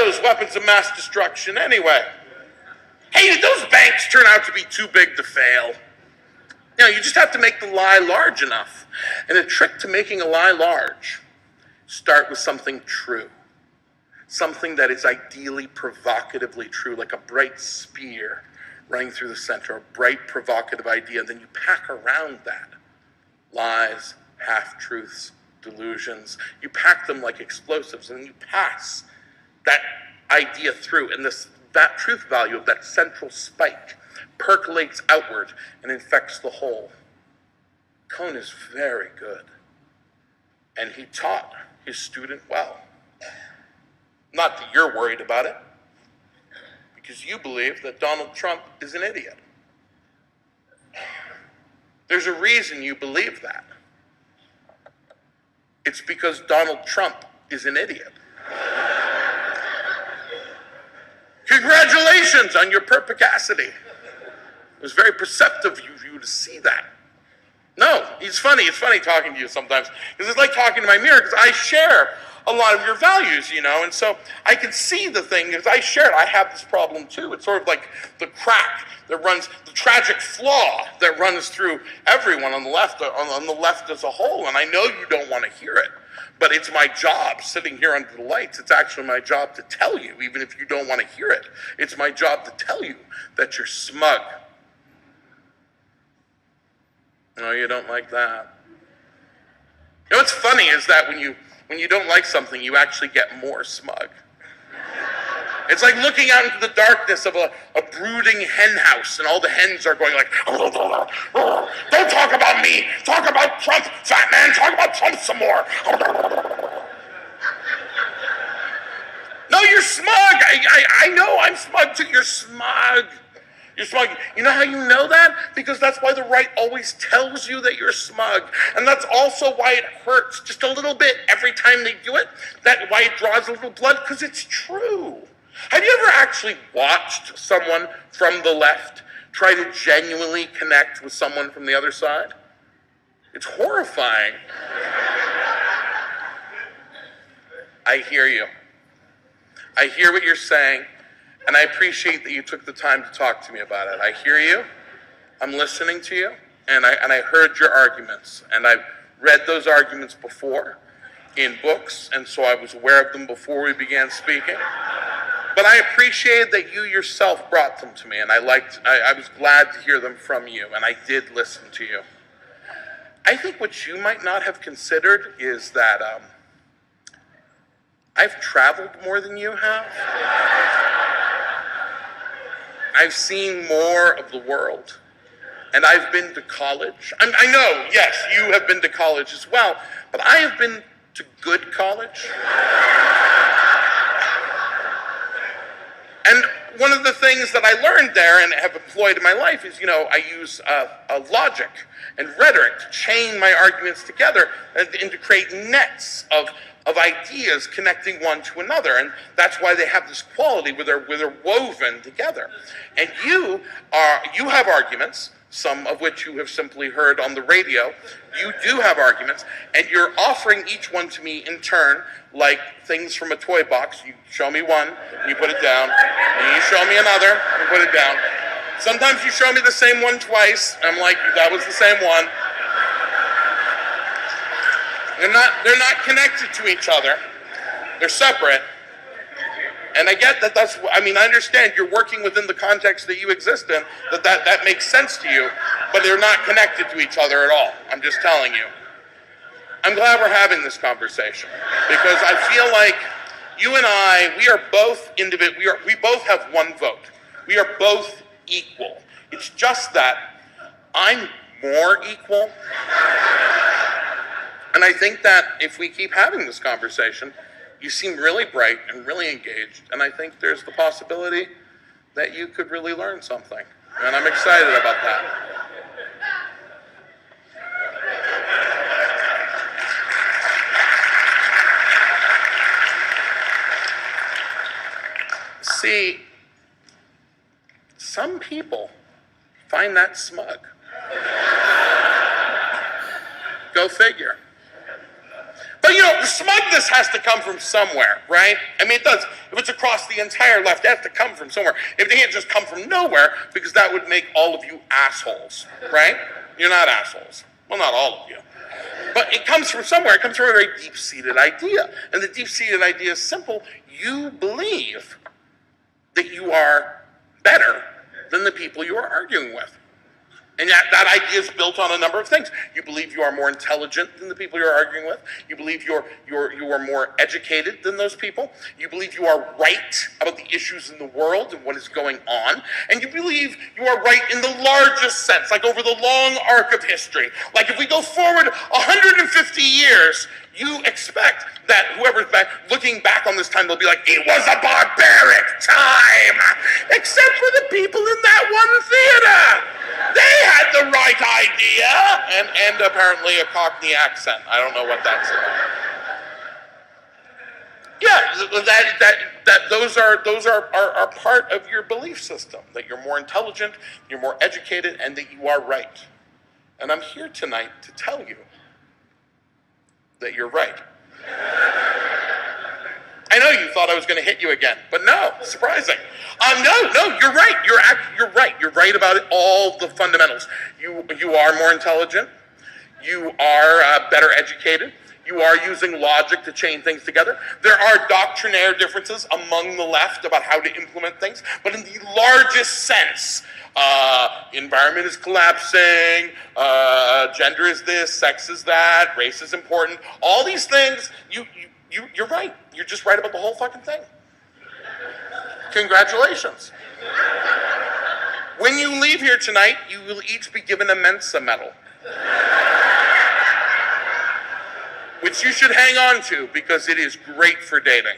those weapons of mass destruction anyway? Hey, did those banks turn out to be too big to fail? You know, you just have to make the lie large enough. And a trick to making a lie large, start with something true. Something that is ideally provocatively true, like a bright spear running through the center, a bright provocative idea. Then you pack around that lies, half-truths, delusions. You pack them like explosives, and you pass that idea through, and that truth value of that central spike percolates outward and infects the whole. Cohn is very good, and he taught his student well. Not that you're worried about it, because you believe that Donald Trump is an idiot. There's a reason you believe that. It's because Donald Trump is an idiot. Congratulations on your perspicacity. It was very perceptive of you to see that. No, he's funny. It's funny talking to you sometimes, because it's like talking to my mirror, because I share a lot of your values, you know, and so I can see the thing, because I share it. I have this problem too. It's sort of like the crack that runs, the tragic flaw that runs through everyone on the left as a whole, and I know you don't want to hear it, but it's my job sitting here under the lights. It's actually my job to tell you, even if you don't want to hear it. It's my job to tell you that you're smug. No, you don't like that. You know what's funny is that when you don't like something, you actually get more smug. It's like looking out into the darkness of a brooding hen house, and all the hens are going like, don't talk about me, talk about Trump, fat man, talk about Trump some more. No, you're smug. I know I'm smug too. You're smug. You're smug. You know how you know that? Because that's why the right always tells you that you're smug. And that's also why it hurts just a little bit every time they do it. That's why it draws a little blood, because it's true. Have you ever actually watched someone from the left try to genuinely connect with someone from the other side? It's horrifying. I hear you. I hear what you're saying. And I appreciate that you took the time to talk to me about it. I hear you, I'm listening to you, and I heard your arguments. And I've read those arguments before in books, and so I was aware of them before we began speaking. But I appreciated that you yourself brought them to me, and I was glad to hear them from you, and I did listen to you. I think what you might not have considered is that I've traveled more than you have. I've seen more of the world, and I've been to college. I know, yes, you have been to college as well, but I have been to good college. And one of the things that I learned there and have employed in my life is, I use logic and rhetoric to chain my arguments together and to create nets of ideas connecting one to another, and that's why they have this quality where they're woven together. And you have arguments, some of which you have simply heard on the radio. You do have arguments, and you're offering each one to me in turn, like things from a toy box. You show me one, and you put it down, and you show me another, and you put it down. Sometimes you show me the same one twice, and I'm like, that was the same one. They're not connected to each other. They're separate. And I get that I understand you're working within the context that you exist in, that makes sense to you, but they're not connected to each other at all. I'm just telling you. I'm glad we're having this conversation, because I feel like you and I, we are both we both have one vote. We are both equal. It's just that I'm more equal. And I think that if we keep having this conversation, you seem really bright and really engaged, and I think there's the possibility that you could really learn something. And I'm excited about that. See, some people find that smug. Go figure. But the smugness has to come from somewhere, right? I mean, it does. If it's across the entire left, it has to come from somewhere. It can't just come from nowhere, because that would make all of you assholes, right? You're not assholes. Well, not all of you. But it comes from somewhere. It comes from a very deep-seated idea. And the deep-seated idea is simple. You believe that you are better than the people you are arguing with. And that idea is built on a number of things. You believe you are more intelligent than the people you're arguing with. You believe you are more educated than those people. You believe you are right about the issues in the world and what is going on. And you believe you are right in the largest sense, like over the long arc of history. Like if we go forward 150 years, you expect that whoever's looking back on this time, they'll be like, it was a barbaric time, except for the people in that one theater. They had the right idea, and apparently a Cockney accent. I don't know what that's about. Yeah, those are part of your belief system, that you're more intelligent, you're more educated, and that you are right. And I'm here tonight to tell you that you're right. I know you thought I was going to hit you again, but no, surprising. No, you're right. You're right. You're right about it, all the fundamentals. You are more intelligent. You are better educated. You are using logic to chain things together. There are doctrinaire differences among the left about how to implement things, but in the largest sense, environment is collapsing, gender is this, sex is that, race is important. All these things, you're right. You're just right about the whole fucking thing. Congratulations. When you leave here tonight, you will each be given a Mensa medal, which you should hang on to because it is great for dating.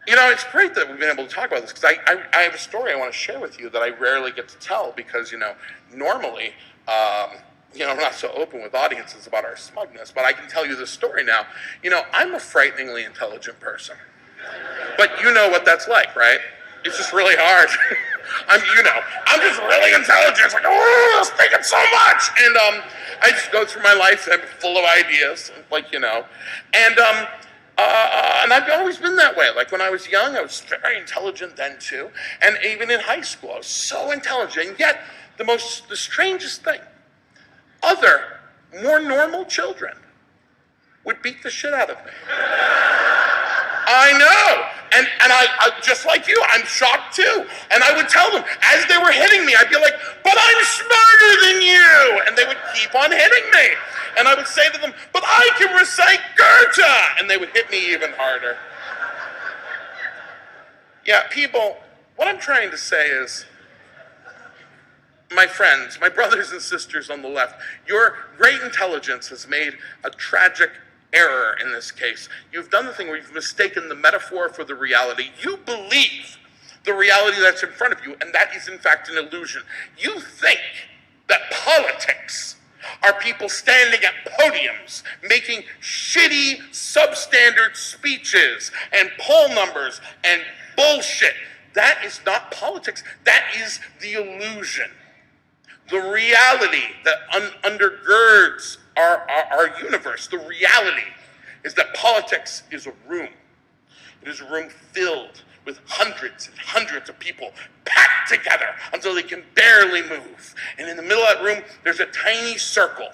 It's great that we've been able to talk about this, because I have a story I want to share with you that I rarely get to tell, because, normally, I'm not so open with audiences about our smugness, but I can tell you this story now. I'm a frighteningly intelligent person. But you know what that's like, right? It's just really hard. I'm just really intelligent. It's like, oh, I was thinking so much. And I just go through my life and I'm full of ideas, and I've always been that way. Like when I was young, I was very intelligent then too. And even in high school, I was so intelligent. And yet, the strangest thing, other, more normal children would beat the shit out of me. I know. And I just like you, I'm shocked too. And I would tell them, as they were hitting me, I'd be like, but I'm smarter than you. And they would keep on hitting me. And I would say to them, but I can recite Goethe. And they would hit me even harder. Yeah, people, what I'm trying to say is, my friends, my brothers and sisters on the left, your great intelligence has made a tragic error in this case. You've done the thing where you've mistaken the metaphor for the reality. You believe the reality that's in front of you, and that is in fact an illusion. You think that politics are people standing at podiums making shitty, substandard speeches and poll numbers and bullshit. That is not politics. That is the illusion. The reality that undergirds our universe, the reality is that politics is a room. It is a room filled with hundreds and hundreds of people packed together until they can barely move. And in the middle of that room, there's a tiny circle.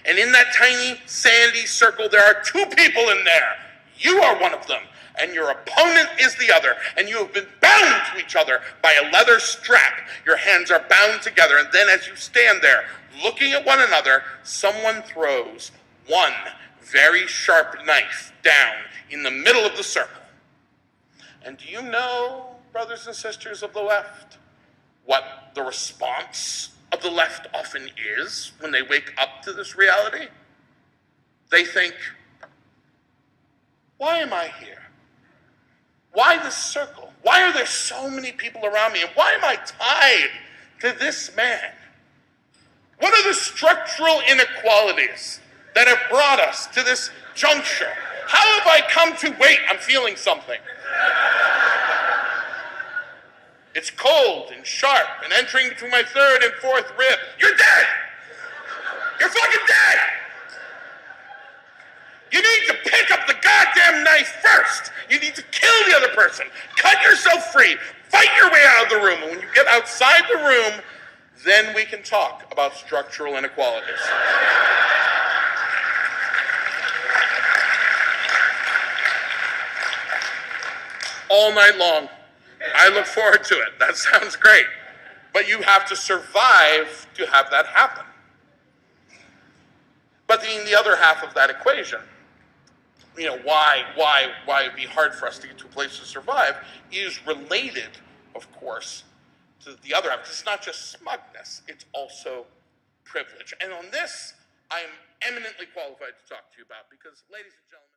And in that tiny, sandy circle, there are two people in there. You are one of them, and your opponent is the other. And you have been bound to each other by a leather strap. Your hands are bound together, and then as you stand there, looking at one another, someone throws one very sharp knife down in the middle of the circle. And do you know, brothers and sisters of the left, what the response of the left often is when they wake up to this reality? They think, why am I here? Why this circle? Why are there so many people around me? And why am I tied to this man? What are the structural inequalities that have brought us to this juncture? How have I come to wait? I'm feeling something. It's cold and sharp and entering between my third and fourth rib. You're dead! outside the room, then we can talk about structural inequalities. All night long. I look forward to it. That sounds great. But you have to survive to have that happen. But the other half of that equation, why it'd be hard for us to get to a place to survive, is related, of course, to the other half. It's not just smugness, it's also privilege. And on this, I am eminently qualified to talk to you about, because, ladies and gentlemen,